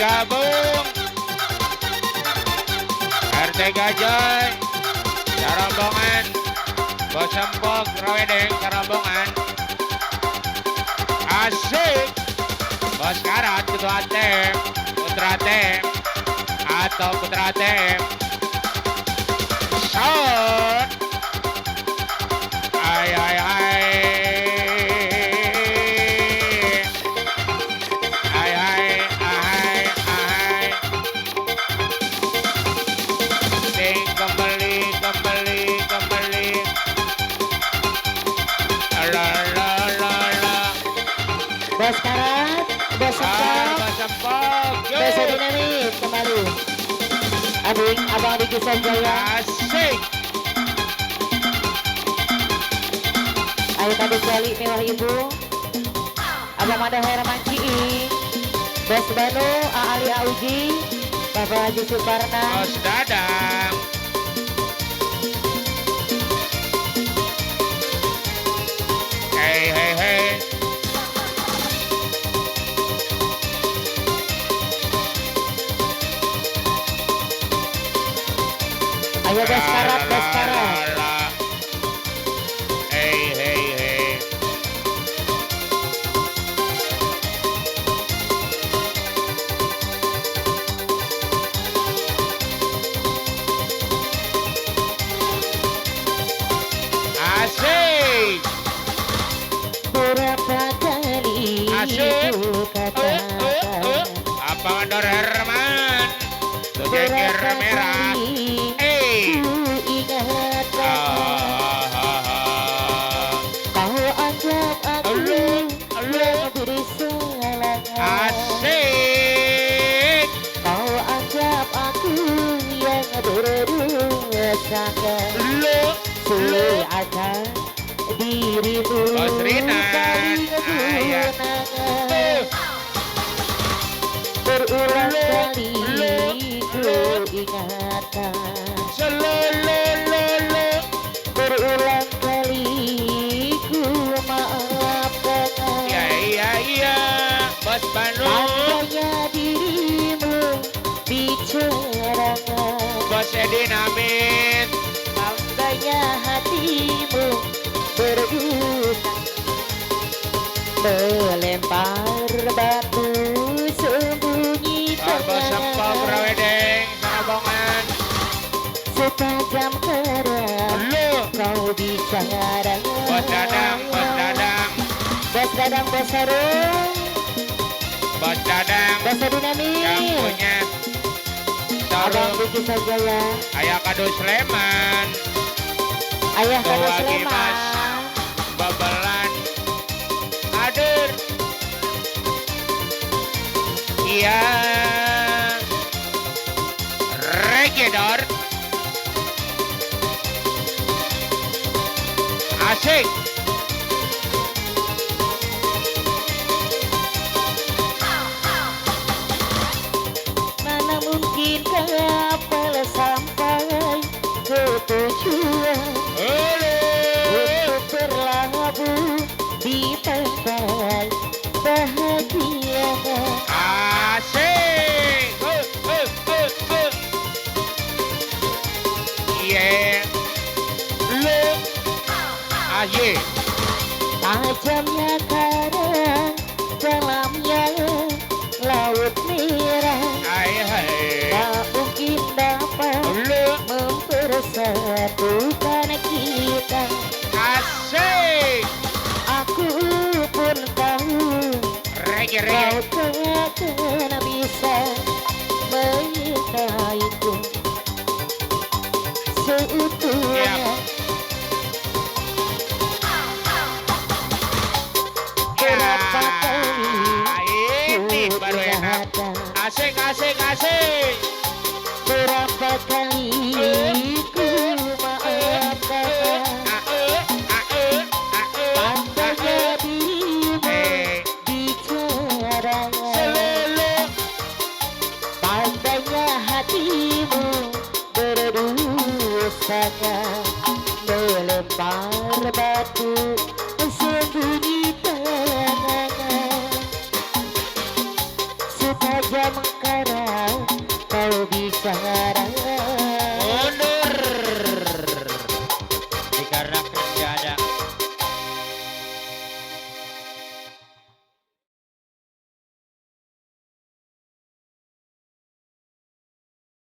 gabung RT Gajah Sarombongan Bos Empok Rawedeng Sarombongan asik Bos Karat Ketua Tem Putra Tem atau Putra Tem shot ay ay ay Bos Karat, Bos Empok, Bos Dinamit kembali. Adik, abang di kisah jaya. Asik. Ayo tadi balik mewah ibu. Abang Mada Herman Cii. Bos Banu, Ali Auji, Bapak Haji Suparna. Bos Dadang. Hey hey hey. Ayo Bos Karat, Bos Karat. Hey hey hey. Asik. Berapa kali Asik. ku katakan Apa Mandor Herman? Tujuh merah. ku ingatkan kau anggap aku yang bersalah. Asik. Kau anggap aku yang berdosa. Seakan dirimu Bos Rinan. paling Ayah. kemenangan. Berulang kali ku ingatkan, berulang kali ku maafkan. Iya. Bos Banu. Tandanya dirimu bicara, Bos Dinamit. tandanya hatimu berguna, melempar batu sembunyi Bos Empok Rawedeng Sarombongan. setajam pedang kau bicara. Bos Dadang. Bos Dadang, Bos Sarung, Bos Dadang. Bos Dinamit, Yang punya Abang Sarung. Bukit Sajaya, Ayah Kado Sleman. Ayah Kado Tua Sleman, Gimas. Babelan. Hadir. Iya. Regedor. Asik. mana mungkin kapal sampai ke tujuan untuk berlabuh di tempat bahagia. Asik. Iya. Lu. Aye. Tajamnya karang, dalamnya laut merah, Hai. tak mungkin dapat Lu. mempersatukan kita. Asik. Aku pun tahu Rege. kau takkan bisa menyintaiku seutuhnya. Berapa kali Ini baru enak. ingatkan, Asik. berapa kali ku maafkan. Tandanya dirimu bicara, tandanya hatimu berdosa, melempar batu sembunyi tangan. saja mengkarang, kau bisa